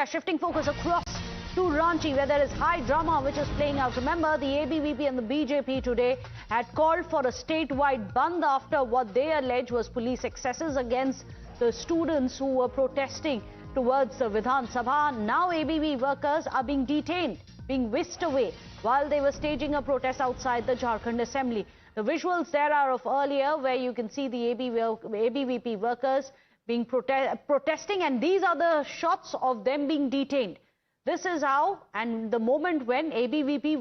Shifting focus across to Ranchi, where there is high drama which is playing out. Remember, the ABVP and the BJP today had called for a statewide bandh after what they allege was police excesses against the students who were protesting towards the Vidhan Sabha. Now ABV workers are being detained, being whisked away while they were staging a protest outside the Jharkhand Assembly. The visuals there are of earlier, where you can see the ABVP workers being protesting, and these are the shots of them being detained. This is how, and the moment when ABVP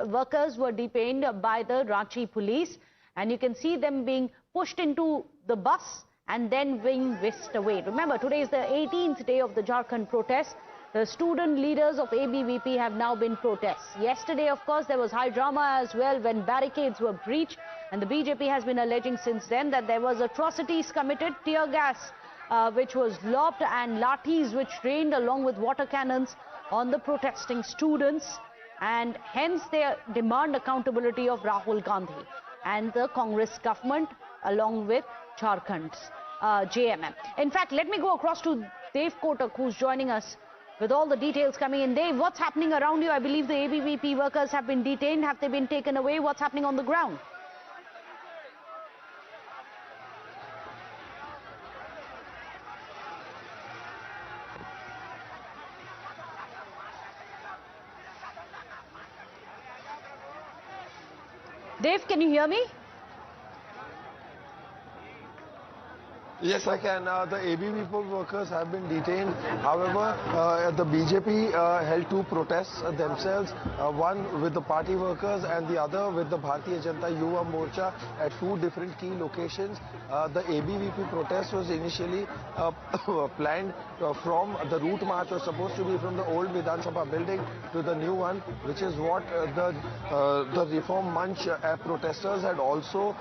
workers were detained by the Ranchi police, and you can see them being pushed into the bus and then being whisked away. Remember, today is the 18th day of the Jharkhand protest. The student leaders of ABVP have now been protests. Yesterday, of course, there was high drama as well when barricades were breached, and the BJP has been alleging since then that there was atrocities committed, tear gas which was lobbed and lathis which rained along with water cannons on the protesting students, and hence they demand accountability of Rahul Gandhi and the Congress government along with Jharkhand's JMM. In fact, let me go across to Dev Kotak, who's joining us with all the details coming in. Dev, what's happening around you? I believe the ABVP workers have been detained. Have they been taken away? What's happening on the ground? Dev, can you hear me? Yes, I can. The ABVP workers have been detained. However, the BJP held two protests themselves, one with the party workers and the other with the Bharatiya Janata Yuva Morcha at two different key locations. The ABVP protest was initially planned from the route march was supposed to be from the old Vidhan Sabha building to the new one, which is what the Reform Munch protesters had also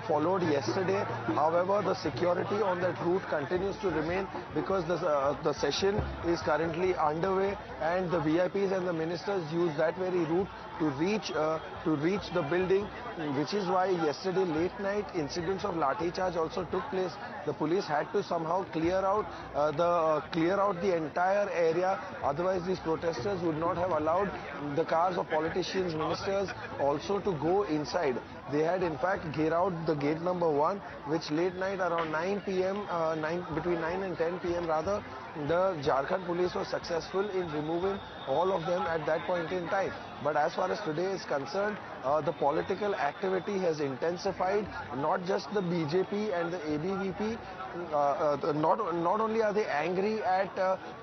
followed yesterday. However, the security on that route continues to remain because the session is currently underway, and the VIPs and the ministers use that very route to reach the building, which is why yesterday late night incidents of lathi charge also took place. The police had to somehow clear out the entire area. Otherwise, these protesters would not have allowed the cars of politicians, ministers also to go inside. They had in fact geared out the gate number 1, which late night around 9 p.m. Between 9 and 10 p.m. rather, the Jharkhand police was successful in removing all of them at that point in time. But as far as today is concerned, the political activity has intensified. Not just the BJP and the ABVP, not only are they angry at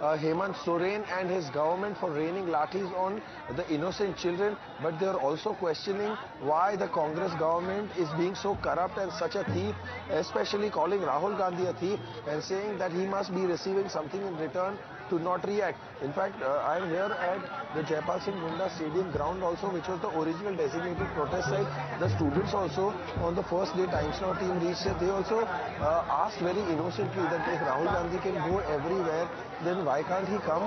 Hemant Soren and his government for raining lathis on the innocent children, but they are also questioning why the Congress government is being so corrupt and such a thief, especially calling Rahul Gandhi a thief and saying that he must be receiving something in return to not react. In fact, I am here at the Jaipal Singh Munda Stadium ground also, which was the original designated protest site. The students also, on the first day Times Now team reached it, they also asked very innocently that if Rahul Gandhi can go everywhere, then why can't he come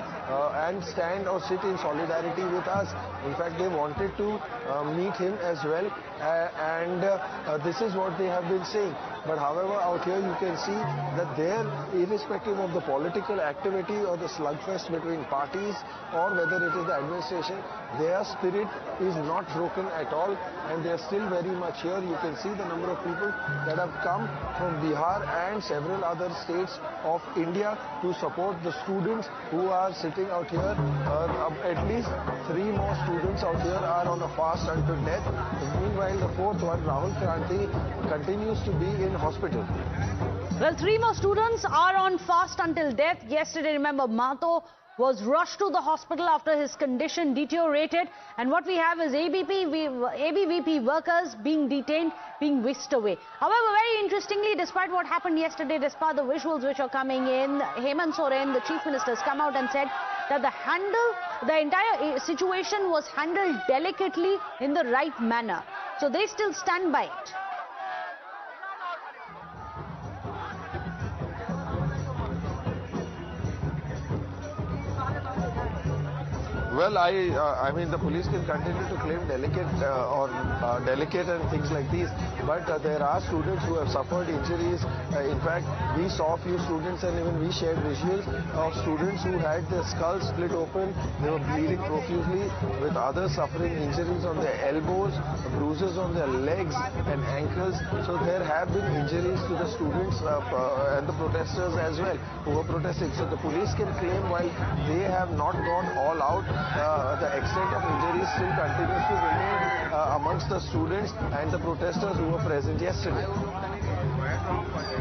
and stand or sit in solidarity with us? In fact, they wanted to meet him as well, and this is what they have been saying. But however, out here you can see that there, irrespective of the political activity or the slugfest between parties or whether it is the administration, their spirit is not broken at all, and they are still very much here. You can see the number of people that have come from Bihar and several other states of India to support the students who are sitting out here. At least 3 more students out here are on a fast until death. Meanwhile, the 4th one, Rahul Kranti, continues to be in hospital. Well, 3 more students are on fast until death. Yesterday, remember, Mato was rushed to the hospital after his condition deteriorated. And what we have is ABVP workers being detained, being whisked away. However, very interestingly, despite what happened yesterday, despite the visuals which are coming in, Hemant Soren, the chief minister, has come out and said that the entire situation was handled delicately in the right manner. So they still stand by it. Well, I mean, the police can continue to claim delicate and things like these, but there are students who have suffered injuries. In fact, we saw a few students, and even we shared visuals of students who had their skulls split open. They were bleeding profusely, with others suffering injuries on their elbows, bruises on their legs and ankles. So there have been injuries to the students and the protesters as well who were protesting. So the police can claim, while they have not gone all out, the extent of injuries still continues to remain amongst the students and the protesters who were present yesterday.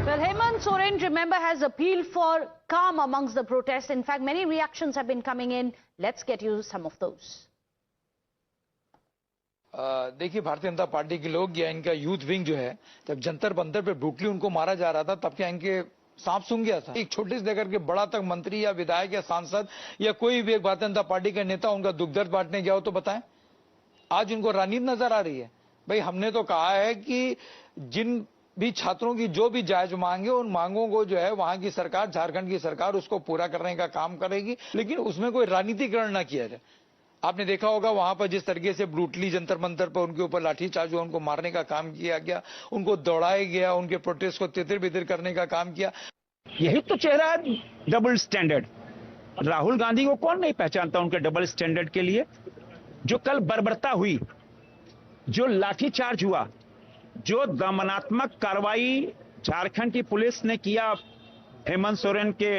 Well, Hemant Soren, remember, has appealed for calm amongst the protests. In fact, many reactions have been coming in. Let's get you some of those. देखिए, Bharatiya Janata party के लोग या इनका youth wing जो है, जब जंतर मंतर पे brutally उनको मारा जा रहा था, तब क्या इनके सांप सूंघ गया था? एक छोटे से लेकर के बड़ा तक मंत्री या विधायक या सांसद या कोई भी एक भारतीय जनता पार्टी का नेता उनका दुख दर्द बांटने गया हो तो बताएं। आज उनको राजनीति नजर आ रही है। भाई, हमने तो कहा है कि जिन भी छात्रों की जो भी जायज मांगे, उन मांगों को जो है वहां की सरकार, झारखंड की सरकार उसको पूरा करने का काम करेगी, लेकिन उसमें कोई राजनीतिकरण ना किया जाए। आपने देखा होगा वहां पर जिस तरीके से ब्रूटली जंतर मंतर पर उनके ऊपर लाठीचार्ज हुआ, उनको मारने का काम किया गया, उनको दौड़ाया गया, उनके प्रोटेस्ट को तितर बितर करने का काम किया। यही तो चेहरा है डबल स्टैंडर्ड। राहुल गांधी को कौन नहीं पहचानता उनके डबल स्टैंडर्ड के लिए? जो कल बर्बरता हुई, जो लाठीचार्ज हुआ, जो दमनात्मक कार्रवाई झारखंड की पुलिस ने किया हेमंत सोरेन के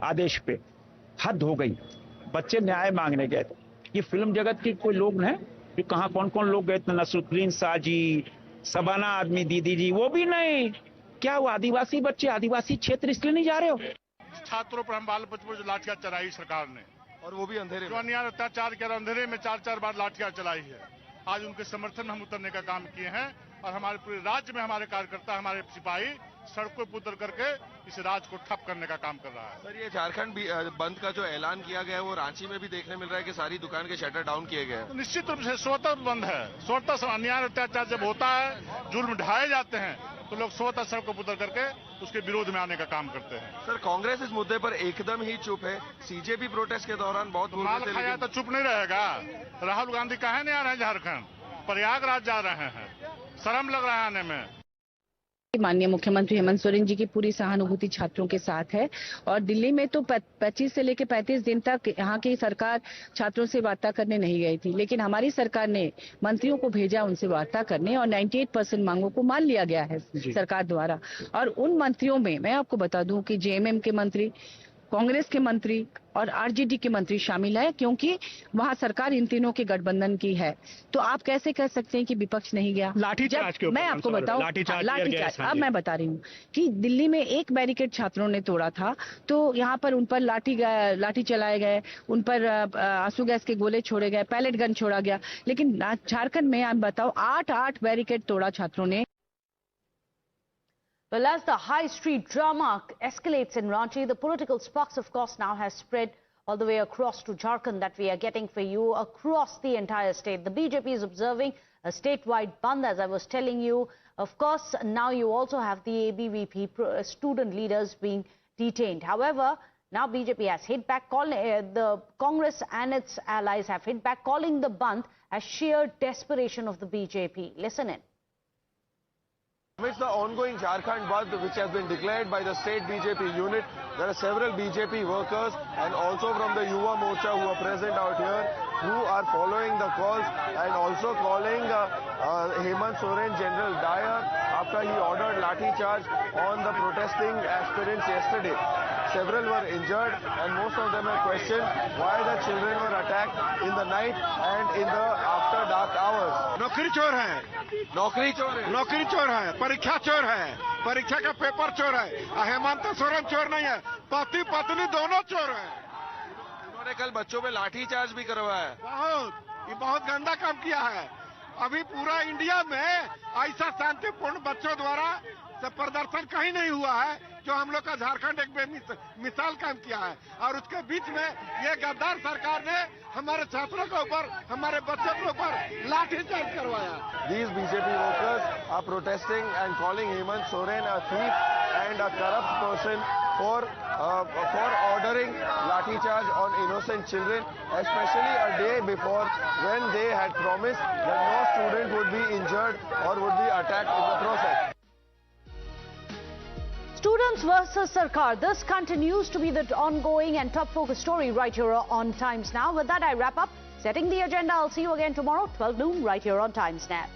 आदेश पे, हद हो गई। बच्चे न्याय मांगने गए थे। ये फिल्म जगत के कोई लोग हैं कि कहां कौन कौन लोग गए थे? नसरुद्दीन शाह जी, सबाना आदमी दीदी जी, वो भी नहीं। क्या वो आदिवासी बच्चे आदिवासी क्षेत्र इसलिए नहीं जा रहे हो? छात्रों पर हम बाल बच्चों जो लाठियां चलाई सरकार ने, और वो भी अंधेरे जो अन्याय अत्याचार किया, अंधेरे में 4-4 बार लाठियां चलाई है। आज उनके समर्थन में हम उतरने का काम किए हैं और हमारे पूरे राज्य में हमारे कार्यकर्ता, हमारे सिपाही सड़कों पर उतर करके इस राज को ठप करने का काम कर रहा है। सर, ये झारखंड बंद का जो ऐलान किया गया है, वो रांची में भी देखने मिल रहा है कि सारी दुकान के शटर डाउन किए गए हैं। तो निश्चित रूप से स्वतः बंद है। स्वतः अन्याय अत्याचार जब होता है, जुल्म ढाए जाते हैं, तो लोग स्वतः सड़कों पर उतर करके उसके विरोध में आने का काम करते हैं। सर, कांग्रेस इस मुद्दे पर एकदम ही चुप है। सीजेपी प्रोटेस्ट के दौरान बहुत माल खाया तो चुप नहीं रहेगा। राहुल गांधी कहे नहीं आ रहे हैं झारखंड, प्रयागराज जा रहे हैं। शर्म लग रहा है आने में। माननीय मुख्यमंत्री हेमंत सोरेन जी की पूरी सहानुभूति छात्रों के साथ है और दिल्ली में तो 25 से लेकर 35 दिन तक यहाँ की सरकार छात्रों से वार्ता करने नहीं गई थी, लेकिन हमारी सरकार ने मंत्रियों को भेजा उनसे वार्ता करने और 98% मांगों को मान लिया गया है सरकार द्वारा। और उन मंत्रियों में मैं आपको बता दूं कि जेएमएम के मंत्री, कांग्रेस के मंत्री और आरजेडी के मंत्री शामिल है, क्योंकि वहां सरकार इन तीनों के गठबंधन की है। तो आप कैसे कह सकते हैं कि विपक्ष नहीं गया? लाठीचार्ज के ऊपर मैं आपको बताऊं, लाठीचार्ज अब मैं बता रही हूँ कि दिल्ली में एक बैरिकेड छात्रों ने तोड़ा था, तो यहाँ पर उन पर लाठी चलाए गए, उन पर आंसू गैस के गोले छोड़े गए, पैलेट गन छोड़ा गया। लेकिन झारखंड में आप बताओ 8 बैरिकेड तोड़ा छात्रों ने। Well, as the high street drama escalates in Ranchi, the political sparks, of course, now has spread all the way across to Jharkhand that we are getting for you across the entire state. The BJP is observing a statewide bandh, as I was telling you. Of course, now you also have the ABVP student leaders being detained. However, now BJP has hit back, the Congress and its allies have hit back, calling the bandh as sheer desperation of the BJP. Listen in. Amidst the ongoing Jharkhand Bandh, which has been declared by the state BJP unit, there are several BJP workers and also from the Yuva Morcha who are present out here, who are following the calls and also calling Hemant Soren General Dyer after he ordered lathi charge on the protesting aspirants yesterday. Several were injured and most of them have questioned why the children were attacked in the night and in the after dark hours. नौकरी चोर है, नौकरी चोर है, नौकरी चोर है, परीक्षा चोर है, परीक्षा का पेपर चोर है। हेमंत सोरेन चोर नहीं है, पति पत्नी दोनों चोर है। उन्होंने कल बच्चों पे लाठी चार्ज भी करवाया है। ये बहुत गंदा काम किया है। अभी पूरा इंडिया में ऐसा शांतिपूर्ण बच्चों द्वारा प्रदर्शन कहीं नहीं हुआ है जो हम लोग का झारखंड एक बेमिसाल काम किया है। और उसके बीच में ये गद्दार सरकार ने हमारे छात्रों के ऊपर, हमारे बच्चों के ऊपर लाठीचार्ज करवाया। These BJP workers are protesting and calling Hemant Soren a thief and a corrupt person for ordering lathi charge on innocent children, especially a day before when they had promised that no student would be injured or would be attacked in the process. Students versus Sarkar. This continues to be the ongoing and top focus story right here on Times Now. With that, I wrap up. Setting the agenda. I'll see you again tomorrow, 12 noon, right here on Times Now.